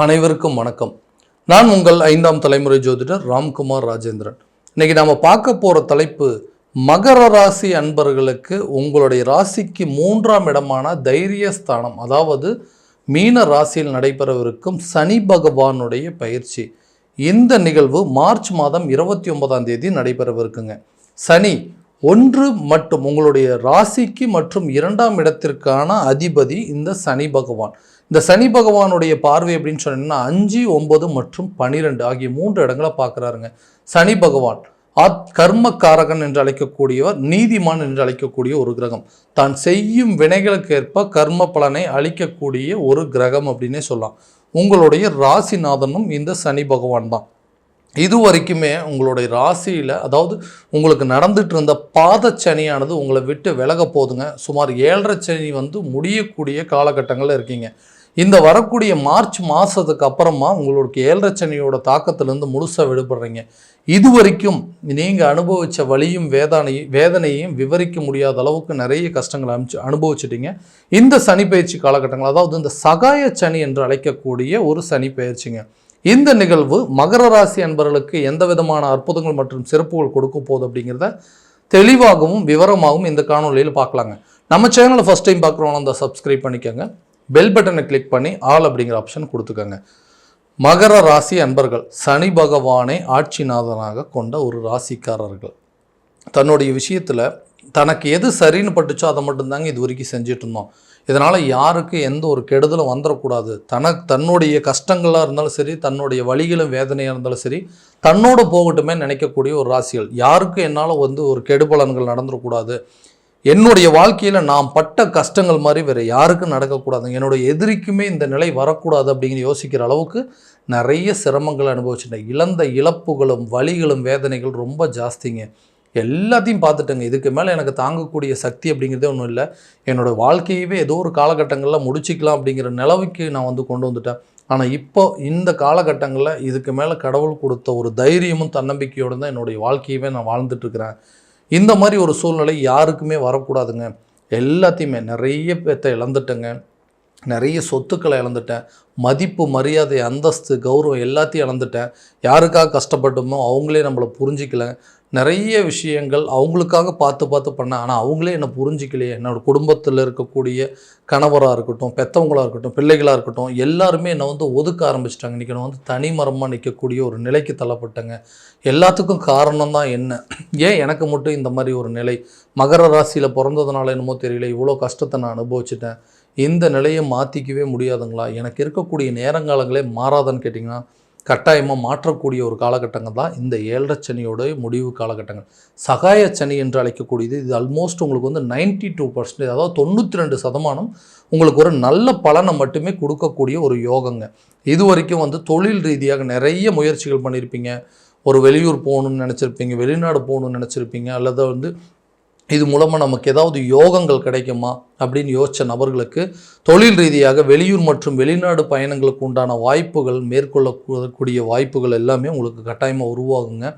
அனைவருக்கும் வணக்கம். நான் உங்கள் 5ஆம் தலைமுறை ஜோதிடர் ராம்குமார் ராஜேந்திரன். இன்னைக்கு நாம பார்க்க போற தலைப்பு, மகர ராசி அன்பர்களுக்கு உங்களுடைய ராசிக்கு 3ஆம் இடமான தைரியஸ்தானம், அதாவது மீன ராசியில் நடைபெறவிருக்கும் சனி பகவானுடைய பயிற்சி. இந்த நிகழ்வு மார்ச் மாதம் 29ஆம் தேதி நடைபெறவிருக்குங்க. சனி 1 மற்றும் உங்களுடைய ராசிக்கு மற்றும் 2ஆம் இடத்திற்கான அதிபதி இந்த சனி பகவான். இந்த சனி பகவானுடைய பார்வை அப்படின்னு சொன்னீங்கன்னா 5, 9 மற்றும் 12 ஆகிய 3 இடங்களை பார்க்குறாருங்க. சனி பகவான் கர்மக்காரகன் என்று அழைக்கக்கூடியவர், நீதிமான் என்று அழைக்கக்கூடிய ஒரு கிரகம். தான் செய்யும் வினைகளுக்கு ஏற்ப கர்ம பலனை அளிக்கக்கூடிய ஒரு கிரகம் அப்படின்னே சொல்லலாம். உங்களுடைய ராசிநாதனும் இந்த சனி பகவான் தான். இது வரைக்குமே உங்களுடைய ராசியில், அதாவது உங்களுக்கு நடந்துட்டு இருந்த பாதச்சனியானது உங்களை விட்டு விலக போதுங்க. சுமார் 7.5 சனி முடியக்கூடிய காலகட்டங்களில் இருக்கீங்க. இந்த வரக்கூடிய மார்ச் மாதத்துக்கு அப்புறமா உங்களுக்கு 7.5 சனியோட தாக்கத்திலேருந்து முழுசாக விடுபடுறீங்க. இது வரைக்கும் நீங்கள் அனுபவித்த வலியும் வேதனையும் விவரிக்க முடியாத அளவுக்கு நிறைய கஷ்டங்களை அனுபவிச்சிட்டிங்க. இந்த சனி பயிற்சி காலகட்டங்கள், அதாவது இந்த சகாய சனி என்று அழைக்கக்கூடிய ஒரு சனி பயிற்சிங்க. இந்த நிகழ்வு மகர ராசி அன்பர்களுக்கு எந்த விதமான அற்புதங்கள் மற்றும் சிறப்புகள் கொடுக்க போகுது அப்படிங்கிறத தெளிவாகவும் விவரமாகவும் இந்த காணொலியில் பார்க்கலாங்க. நம்ம சேனலை ஃபஸ்ட் டைம் பார்க்குறவங்க அந்த சப்ஸ்கிரைப் பண்ணிக்கோங்க. பெல் பட்டனை கிளிக் பண்ணி ஆல் அப்படிங்கிற ஆப்ஷன் கொடுத்துக்கோங்க. மகர ராசி அன்பர்கள் சனி பகவானை ஆட்சிநாதனாக கொண்ட ஒரு ராசிக்காரர்கள். தன்னுடைய விஷயத்தில் தனக்கு எது சரின்னு பட்டுச்சோ அதை மட்டும்தாங்க இது வரைக்கும் செஞ்சுட்டு இருந்தோம். இதனால் யாருக்கு எந்த ஒரு கெடுதலும் வந்துடக்கூடாது. தன்னுடைய கஷ்டங்களாக இருந்தாலும் சரி, தன்னுடைய வலிகளும் வேதனையாக இருந்தாலும் சரி, தன்னோட போகட்டுமே நினைக்கக்கூடிய ஒரு ராசிகள். யாருக்கு என்னால் ஒரு கெடுபலன்கள் நடந்துடக்கூடாது, என்னுடைய வாழ்க்கையில் நான் பட்ட கஷ்டங்கள் மாதிரி வேறு யாருக்கும் நடக்கக்கூடாது, என்னுடைய எதிரிக்குமே இந்த நிலை வரக்கூடாது அப்படிங்கிற யோசிக்கிற அளவுக்கு நிறைய சிரமங்களை அனுபவிச்சுட்டேன். இழந்த இழப்புகளும் வலிகளும் வேதனைகள் ரொம்ப ஜாஸ்திங்க. எல்லாத்தையும் பார்த்துட்டேங்க. இதுக்கு மேலே எனக்கு தாங்கக்கூடிய சக்தி அப்படிங்கிறதே ஒன்றும் இல்லை. என்னோடய வாழ்க்கையவே ஏதோ ஒரு காலகட்டங்களில் முடிச்சிக்கலாம் அப்படிங்கிற நிலவுக்கு நான் கொண்டு வந்துட்டேன். ஆனால் இப்போ இந்த காலகட்டங்களில் இதுக்கு மேலே கடவுள் கொடுத்த ஒரு தைரியமும் தன்னம்பிக்கையோடு தான் என்னுடைய வாழ்க்கையவே நான் வாழ்ந்துட்டுருக்கிறேன். இந்த மாதிரி ஒரு சூழ்நிலை யாருக்குமே வரக்கூடாதுங்க. எல்லாத்தையுமே நிறைய பேர்த்த இழந்துட்டேங்க. நிறைய சொத்துக்களை இழந்துட்டேன். மதிப்பு, மரியாதை, அந்தஸ்து, கௌரவம் எல்லாத்தையும் இழந்துட்டேன். யாருக்காக கஷ்டப்பட்டோமோ அவங்களே நம்மளை புரிஞ்சிக்கல. நிறைய விஷயங்கள் அவங்களுக்காக பார்த்து பண்ணேன். ஆனால் அவங்களே என்னை புரிஞ்சிக்கலையே. என்னோடய குடும்பத்தில் இருக்கக்கூடிய கணவராக இருக்கட்டும், பெற்றவங்களாக இருக்கட்டும், பிள்ளைகளாக இருக்கட்டும், எல்லாருமே என்னை ஒதுக்க ஆரம்பிச்சிட்டாங்க. இன்றைக்கி நான் தனிமரமாக நிற்கக்கூடிய ஒரு நிலைக்கு தள்ளப்பட்டேங்க. எல்லாத்துக்கும் காரணம் தான் என்ன, ஏன் எனக்கு மட்டும் இந்த மாதிரி ஒரு நிலை? மகர ராசியில் பிறந்ததுனால என்னமோ தெரியல, இவ்வளோ கஷ்டத்தை நான் அனுபவிச்சிட்டேன். இந்த நிலையை மாற்றிக்கவே முடியாதுங்களா? எனக்கு இருக்கக்கூடிய நேரங்காலங்களே மாறாதான்னு கேட்டிங்கன்னா கட்டாயமாக மாற்றக்கூடிய ஒரு காலகட்டங்கள் தான் இந்த 7.5 சனியோட முடிவு காலகட்டங்கள். சகாய சனி என்று அழைக்கக்கூடியது இது ஆல்மோஸ்ட் உங்களுக்கு 92%, அதாவது 92% உங்களுக்கு ஒரு நல்ல பலனை மட்டுமே கொடுக்கக்கூடிய ஒரு யோகங்க. இது வரைக்கும் தொழில் ரீதியாக நிறைய முயற்சிகள் பண்ணியிருப்பீங்க. ஒரு வெளியூர் போகணுன்னு நினச்சிருப்பீங்க, வெளிநாடு போகணுன்னு நினச்சிருப்பீங்க, அல்லது இது மூலமாக நமக்கு ஏதாவது யோகங்கள் கிடைக்குமா அப்படின்னு யோசித்த நபர்களுக்கு தொழில் ரீதியாக வெளியூர் மற்றும் வெளிநாடு பயணங்களுக்கு உண்டான வாய்ப்புகள், மேற்கொள்ளக்கூடிய வாய்ப்புகள் எல்லாமே உங்களுக்கு கட்டாயமாக உருவாகுங்க.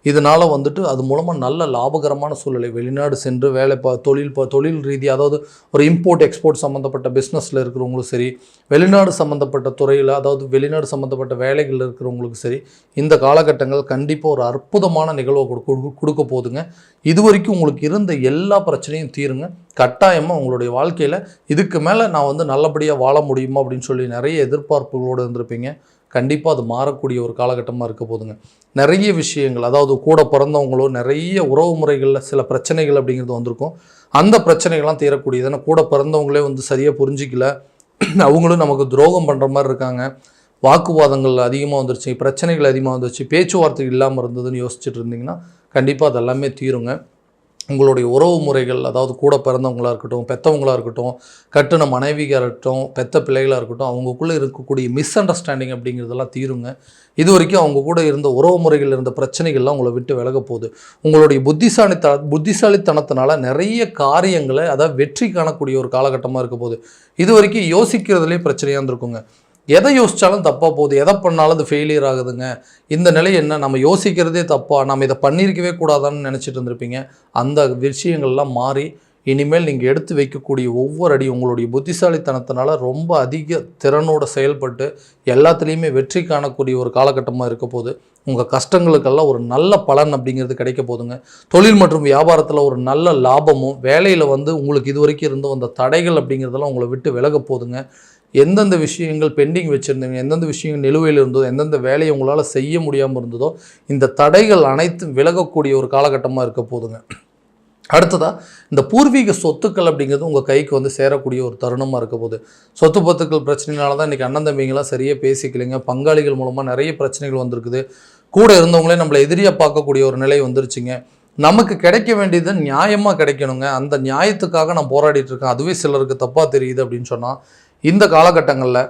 இதனால் அது மூலமாக நல்ல லாபகரமான சூழ்நிலை, வெளிநாடு சென்று வேலை தொழில் ரீதியாக, அதாவது ஒரு இம்போர்ட் எக்ஸ்போர்ட் சம்மந்தப்பட்ட பிஸ்னஸில் இருக்கிறவங்களும் சரி, வெளிநாடு சம்மந்தப்பட்ட துறையில், அதாவது வெளிநாடு சம்மந்தப்பட்ட வேலைகளில் இருக்கிறவங்களுக்கும் சரி, இந்த காலகட்டங்கள் கண்டிப்பாக ஒரு அற்புதமான நிகழ்வை கொடுக்க போகுதுங்க. இது வரைக்கும் உங்களுக்கு இருந்த எல்லா பிரச்சனையும் தீருங்க. கட்டாயமாக உங்களுடைய வாழ்க்கையில் இதுக்கு மேலே நான் நல்லபடியாக வாழ முடியுமா அப்படின்னு சொல்லி நிறைய எதிர்பார்ப்புகளோடு இருந்திருப்பீங்க. கண்டிப்பாக அது மாறக்கூடிய ஒரு காலகட்டமாக இருக்க போதுங்க. நிறைய விஷயங்கள், அதாவது கூட பிறந்தவங்களோ நிறைய உறவு முறைகளில் சில பிரச்சனைகள் அப்படிங்கிறது வந்திருக்கும். அந்த பிரச்சனைகள்லாம் தீரக்கூடியது. ஏன்னா கூட பிறந்தவங்களே சரியாக புரிஞ்சிக்கல, அவங்களும் நமக்கு துரோகம் பண்ணுற மாதிரி இருக்காங்க. வாக்குவாதங்கள் அதிகமாக வந்துருச்சு, பிரச்சனைகள் அதிகமாக வந்துருச்சு, பேச்சுவார்த்தை இல்லாமல் இருந்ததுன்னு யோசிச்சுட்டு இருந்தீங்கன்னா கண்டிப்பாக அதெல்லாமே தீருங்க. உங்களுடைய உறவு முறைகள், அதாவது கூட பிறந்தவங்களாக இருக்கட்டும், பெற்றவங்களாக இருக்கட்டும், கட்டுன மனைவியாக இருக்கட்டும், பெற்ற பிள்ளைகளாக இருக்கட்டும், அவங்களுக்குள்ளே இருக்கக்கூடிய மிஸ் அண்டர்ஸ்டாண்டிங் அப்படிங்கிறதெல்லாம் தீருங்க. இது வரைக்கும் அவங்க கூட இருந்த உறவு முறைகள் இருந்த பிரச்சனைகள்லாம் உங்களை விட்டு விலக போகுது. உங்களுடைய புத்திசாலித்தனத்தினால நிறைய காரியங்களை, அதாவது வெற்றி காணக்கூடிய ஒரு காலகட்டமாக இருக்க போகுது. இது வரைக்கும் யோசிக்கிறதுலேயே பிரச்சனையாக இருந்திருக்குங்க. எதை யோசித்தாலும் தப்பாக போகுது, எதை பண்ணாலும் அது ஃபெயிலியர் ஆகுதுங்க. இந்த நிலை என்ன, நம்ம யோசிக்கிறதே தப்பா, நம்ம இதை பண்ணியிருக்கவே கூடாதான்னு நினச்சிட்டு இருந்திருப்பீங்க. அந்த விஷயங்கள்லாம் மாறி இனிமேல் நீங்கள் எடுத்து வைக்கக்கூடிய ஒவ்வொரு அடி உங்களுடைய புத்திசாலித்தனத்தினால ரொம்ப அதிக திறனோடு செயல்பட்டு எல்லாத்துலேயுமே வெற்றி காணக்கூடிய ஒரு காலகட்டமாக இருக்க போது. உங்கள் கஷ்டங்களுக்கெல்லாம் ஒரு நல்ல பலன் அப்படிங்கிறது கிடைக்க போதுங்க. தொழில் மற்றும் வியாபாரத்தில் ஒரு நல்ல லாபமும், வேலையில் உங்களுக்கு இது வரைக்கும் இருந்து வந்த தடைகள் அப்படிங்கிறதெல்லாம் உங்களை விட்டு விலக போதுங்க. எந்தெந்த விஷயங்கள் பெண்டிங் வச்சுருந்தீங்க, எந்தெந்த விஷயங்கள் நிலுவையில் இருந்ததோ, எந்தெந்த வேலையை உங்களால் செய்ய முடியாமல் இருந்ததோ, இந்த தடைகள் அனைத்தும் விலகக்கூடிய ஒரு காலகட்டமாக இருக்க போதுங்க. அடுத்ததாக இந்த பூர்வீக சொத்துக்கள் அப்படிங்கிறது உங்கள் கைக்கு சேரக்கூடிய ஒரு தருணமாக இருக்க போகுது. சொத்து பத்துக்கள் பிரச்சனைனால தான் இன்றைக்கி அண்ணன் தம்பிங்களாம் சரியாக பேசிக்கலைங்க. பங்காளிகள் மூலமாக நிறைய பிரச்சனைகள் வந்திருக்குது. கூட இருந்தவங்களே நம்மளை எதிரியாக பார்க்கக்கூடிய ஒரு நிலை வந்துருச்சுங்க. நமக்கு கிடைக்க வேண்டியது நியாயமாக கிடைக்கணுங்க. அந்த நியாயத்துக்காக நான் போராடிட்டு இருக்கேன், அதுவே சிலருக்கு தப்பாக தெரியுது அப்படின்னு சொன்னால், இந்த காலகட்டங்களில்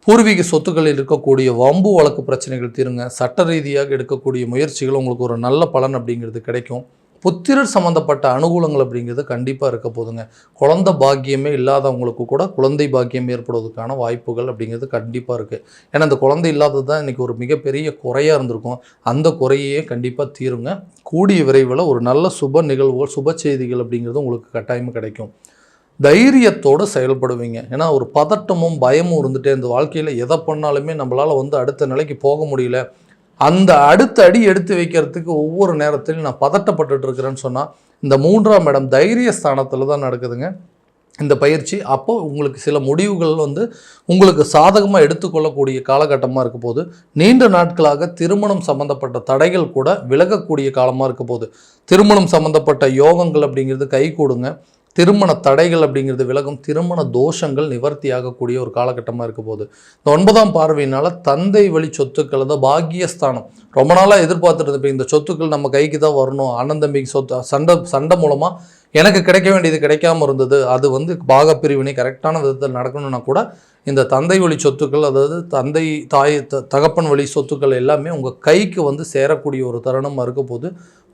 பூர்வீக சொத்துக்களில் இருக்கக்கூடிய வம்பு வழக்கு பிரச்சனைகள் தீருங்க. சட்ட ரீதியாக எடுக்கக்கூடிய முயற்சிகள் உங்களுக்கு ஒரு நல்ல பலன் அப்படிங்கிறது கிடைக்கும். புத்திரர் சம்மந்தப்பட்ட அனுகூலங்கள் அப்படிங்கிறது கண்டிப்பாக இருக்க போதுங்க. குழந்தை பாக்கியமே இல்லாதவங்களுக்கு கூட குழந்தை பாக்கியம் ஏற்படுவதற்கான வாய்ப்புகள் அப்படிங்கிறது கண்டிப்பாக இருக்குது. ஏன்னா அந்த குழந்தை இல்லாதது தான் இன்றைக்கி ஒரு மிகப்பெரிய குறையாக இருந்திருக்கும். அந்த குறையே கண்டிப்பாக தீருங்க. கூடிய விரைவில் ஒரு நல்ல சுப நிகழ்வுகள், சுப செய்திகள் அப்படிங்கிறது உங்களுக்கு கட்டாயமாக கிடைக்கும். தைரியத்தோடு செயல்படுவீங்க. ஏன்னா ஒரு பதட்டமும் பயமும் இருந்துகிட்டே இந்த வாழ்க்கையில் எதை பண்ணாலுமே நம்மளால் அடுத்த நிலைக்கு போக முடியல, அந்த அடுத்த அடி எடுத்து வைக்கிறதுக்கு ஒவ்வொரு நேரத்திலும் நான் பதட்டப்பட்டு இருக்கிறேன்னு சொன்னால், இந்த 3ஆம் இடம் தைரிய ஸ்தானத்தில் தான் நடக்குதுங்க இந்த பயிற்சி. அப்போது உங்களுக்கு சில முடிவுகள் உங்களுக்கு சாதகமாக எடுத்துக்கொள்ளக்கூடிய காலகட்டமாக இருக்க போது. நீண்ட நாட்களாக திருமணம் சம்மந்தப்பட்ட தடைகள் கூட விலகக்கூடிய காலமாக இருக்க போது. திருமணம் சம்மந்தப்பட்ட யோகங்கள் அப்படிங்கிறது கை கூடுங்க. திருமண தடைகள் அப்படிங்கிறது விலகும். திருமண தோஷங்கள் நிவர்த்தி ஆகக்கூடிய ஒரு காலகட்டமாக இருக்க போகுது. இந்த 9ஆம் பார்வையினால் தந்தை வழி சொத்துக்கள், அதாவது பாக்கியஸ்தானம், ரொம்ப நாளாக எதிர்பார்த்துட்டு இருந்தப்போ இந்த சொத்துக்கள் நம்ம கைக்கு தான் வரணும், அண்ணன் தம்பிக்கு சொத்து சண்டை மூலமாக எனக்கு கிடைக்க வேண்டியது கிடைக்காம இருந்தது, அது பாகப்பிரிவினை கரெக்டான விதத்தில் நடக்கணும்னா கூட இந்த தந்தை வழி சொத்துக்கள், அதாவது தந்தை தாய் தகப்பன் வழி சொத்துக்கள் எல்லாமே உங்கள் கைக்கு சேரக்கூடிய ஒரு தருணமாக இருக்க போது.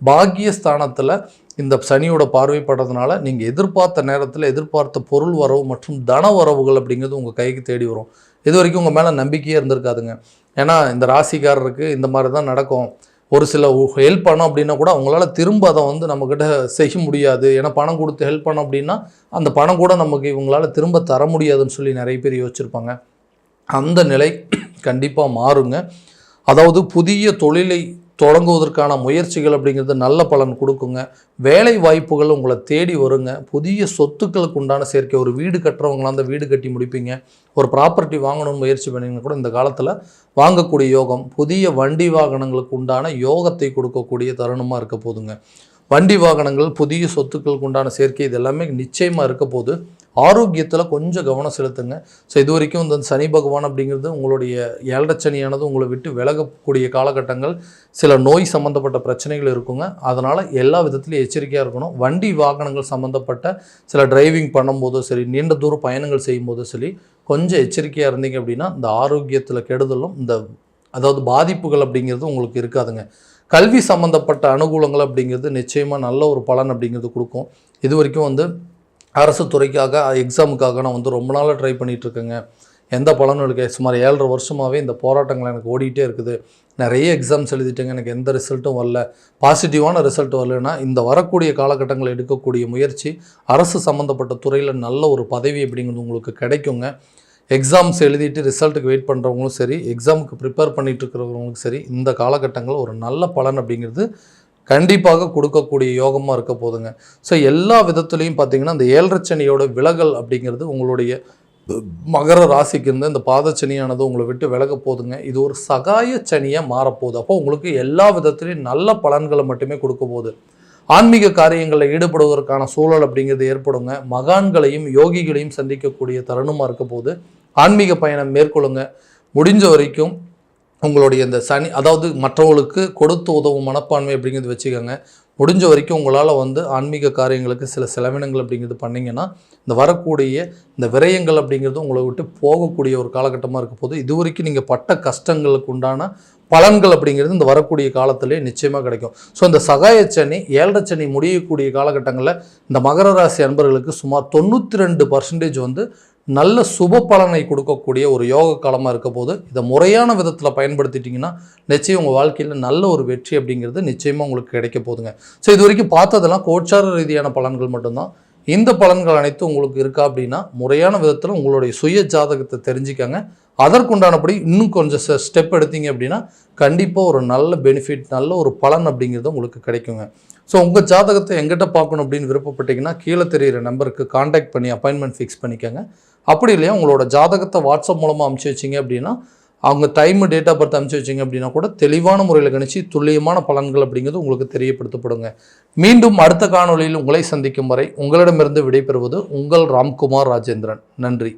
பாக்கியஸ்தானத்தில் இந்த சனியோட பார்வைப்படுறதுனால நீங்கள் எதிர்பார்த்த நேரத்தில் எதிர்பார்த்த பொருள் வரவு மற்றும் தன வரவுகள் அப்படிங்கிறது உங்கள் கைக்கு தேடி வரும். இது வரைக்கும் உங்கள் மேலே நம்பிக்கையே இருந்திருக்காதுங்க. ஏன்னா இந்த ராசிக்காரருக்கு இந்த மாதிரி தான் நடக்கும். ஒரு சில ஹெல்ப் பண்ணோம் அப்படின்னா கூட அவங்களால திரும்ப அதை நம்மக்கிட்ட செய்ய முடியாது. ஏன்னா பணம் கொடுத்து ஹெல்ப் பண்ணோம் அப்படின்னா அந்த பணம் கூட நமக்கு இவங்களால திரும்ப தர முடியாதுன்னு சொல்லி நிறைய பேர் யோசிச்சிருப்பாங்க. அந்த நிலை கண்டிப்பாக மாறுங்க. அதாவது புதிய தொழிலை தொடங்குவதற்கான முயற்சிகள் அப்படிங்கிறது நல்ல பலன் கொடுக்குங்க. வேலை வாய்ப்புகள் உங்களை தேடி வருங்க. புதிய சொத்துக்களுக்கு உண்டான சேர்க்கை, ஒரு வீடு கட்டுறவங்களாம் அந்த வீடு கட்டி முடிப்பீங்க. ஒரு ப்ராப்பர்ட்டி வாங்கணும்னு முயற்சி பண்ணிங்கன்னா கூட இந்த காலத்தில் வாங்கக்கூடிய யோகம், புதிய வண்டி வாகனங்களுக்கு உண்டான யோகத்தை கொடுக்கக்கூடிய தருணமாக இருக்க போதுங்க. வண்டி வாகனங்கள், புதிய சொத்துக்களுக்கு உண்டான சேர்க்கை, இது எல்லாமே நிச்சயமாக இருக்க போது. ஆரோக்கியத்தில் கொஞ்சம் கவனம் செலுத்துங்க. ஸோ இது வரைக்கும் இந்த சனி பகவான் அப்படிங்கிறது உங்களுடைய ஏழரைச்சனியானது உங்களை விட்டு விலகக்கூடிய காலகட்டங்கள், சில நோய் சம்மந்தப்பட்ட பிரச்சனைகள் இருக்குங்க. அதனால் எல்லா விதத்துலையும் எச்சரிக்கையாக இருக்கணும். வண்டி வாகனங்கள் சம்மந்தப்பட்ட சில டிரைவிங் பண்ணும்போதும் சரி, நீண்ட தூர பயணங்கள் செய்யும்போதும் சரி, கொஞ்சம் எச்சரிக்கையாக இருந்தீங்க அப்படின்னா இந்த ஆரோக்கியத்தில் கெடுதலும் அதாவது பாதிப்புகள் அப்படிங்கிறது உங்களுக்கு இருக்காதுங்க. கல்வி சம்மந்தப்பட்ட அனுகூலங்கள் அப்படிங்கிறது நிச்சயமாக நல்ல ஒரு பலன் அப்படிங்கிறது கொடுக்கும். இது வரைக்கும் அரசு துறைக்காக எக்ஸாமுக்காக நான் ரொம்ப நாளாக ட்ரை பண்ணிகிட்ருக்கேங்க, எந்த பலனும் இருக்கு. சுமார் 7.5 வருஷமாகவே இந்த போராட்டங்கள் எனக்கு ஓடிட்டே இருக்குது. நிறைய எக்ஸாம்ஸ் எழுதிட்டேங்க, எனக்கு எந்த ரிசல்ட்டும் வரல, பாசிட்டிவான ரிசல்ட் வரலன்னா இந்த வரக்கூடிய காலகட்டங்களில் எடுக்கக்கூடிய முயற்சி அரசு சம்மந்தப்பட்ட துறையில் நல்ல ஒரு பதவி அப்படிங்கிறது உங்களுக்கு கிடைக்குங்க. எக்ஸாம்ஸ் எழுதிட்டு ரிசல்ட்டுக்கு வெயிட் பண்ணுறவங்களும் சரி, எக்ஸாமுக்கு ப்ரிப்பேர் பண்ணிகிட்டு இருக்கிறவங்களுக்கும் சரி, இந்த காலகட்டங்கள் ஒரு நல்ல பலன் அப்படிங்கிறது கண்டிப்பாக கொடுக்கக்கூடிய யோகமாக இருக்க போதுங்க. ஸோ எல்லா விதத்துலேயும் பார்த்திங்கன்னா இந்த 7.5 சனியோட விலகல் அப்படிங்கிறது உங்களுடைய மகர ராசிக்கு இருந்து இந்த பாதச்சனியானது உங்களை விட்டு விலக போதுங்க. இது ஒரு சகாய சனியாக மாறப்போகுது. அப்போ உங்களுக்கு எல்லா விதத்துலேயும் நல்ல பலன்களை மட்டுமே கொடுக்க போகுது. ஆன்மீக காரியங்களில் ஈடுபடுவதற்கான சூழல் அப்படிங்கிறது ஏற்படுங்க. மகான்களையும் யோகிகளையும் சந்திக்கக்கூடிய தருணமாக இருக்க போது ஆன்மீக பயணம் மேற்கொள்ளுங்க. முடிஞ்ச வரைக்கும் உங்களுடைய இந்த சனி, அதாவது மற்றவங்களுக்கு கொடுத்து உதவும் மனப்பான்மை அப்படிங்கிறது வச்சுக்கோங்க. முடிஞ்ச வரைக்கும் உங்களால் ஆன்மீக காரியங்களுக்கு சில செலவினங்கள் அப்படிங்கிறது பண்ணிங்கன்னா இந்த வரக்கூடிய இந்த விரயங்கள் அப்படிங்கிறது உங்களை விட்டு போகக்கூடிய ஒரு காலகட்டமாக இருக்க போது. இது வரைக்கும் நீங்கள் பட்ட கஷ்டங்களுக்கு உண்டான பலன்கள் அப்படிங்கிறது இந்த வரக்கூடிய காலத்திலே நிச்சயமாக கிடைக்கும். ஸோ இந்த சகாயச்சனி 7.5 சனி முடியக்கூடிய காலகட்டங்களில் இந்த மகர ராசி அன்பர்களுக்கு சுமார் 92% நல்ல சுப பலனை கொடுக்கக்கூடிய ஒரு யோக காலமாக இருக்க போது. இதை முறையான விதத்தில் பயன்படுத்திட்டிங்கன்னா நிச்சயம் உங்கள் வாழ்க்கையில் நல்ல ஒரு வெற்றி அப்படிங்கிறது நிச்சயமாக உங்களுக்கு கிடைக்க போதுங்க. ஸோ இது வரைக்கும் பார்த்ததெல்லாம் கோச்சார ரீதியான பலன்கள் மட்டும்தான். இந்த பலன்கள் அனைத்தும் உங்களுக்கு இருக்கா அப்படின்னா முறையான விதத்தில் உங்களுடைய சுய ஜாதகத்தை தெரிஞ்சுக்கங்க. அதற்குண்டானபடி இன்னும் கொஞ்சம் ஸ்டெப் எடுத்தீங்க அப்படின்னா கண்டிப்பாக ஒரு நல்ல பெனிஃபிட், நல்ல ஒரு பலன் அப்படிங்கிறது உங்களுக்கு கிடைக்குங்க. ஸோ உங்கள் ஜாதகத்தை எங்கிட்ட பார்க்கணும் அப்படின்னு விருப்பப்பட்டீங்கன்னா கீழே தெரிகிற நம்பருக்கு காண்டாக்ட் பண்ணி அப்பாயின்மெண்ட் ஃபிக்ஸ் பண்ணிக்கோங்க. அப்படி இல்லையா உங்களோட ஜாதகத்தை வாட்ஸ்அப் மூலமாக அனுப்பிச்சி வச்சிங்க அப்படின்னா அவங்க டைமு, டேட் ஆஃப் பர்த் அனுப்பிச்சி வச்சிங்க அப்படின்னா கூட தெளிவான முறையில் கணிச்சு துல்லியமான பலன்கள் அப்படிங்கிறது உங்களுக்கு தெரியப்படுத்தப்படுங்க. மீண்டும் அடுத்த காணொளியில் உங்களை சந்திக்கும் வரை உங்களிடமிருந்து விடைபெறுவது உங்கள் ராம்குமார் ராஜேந்திரன். நன்றி.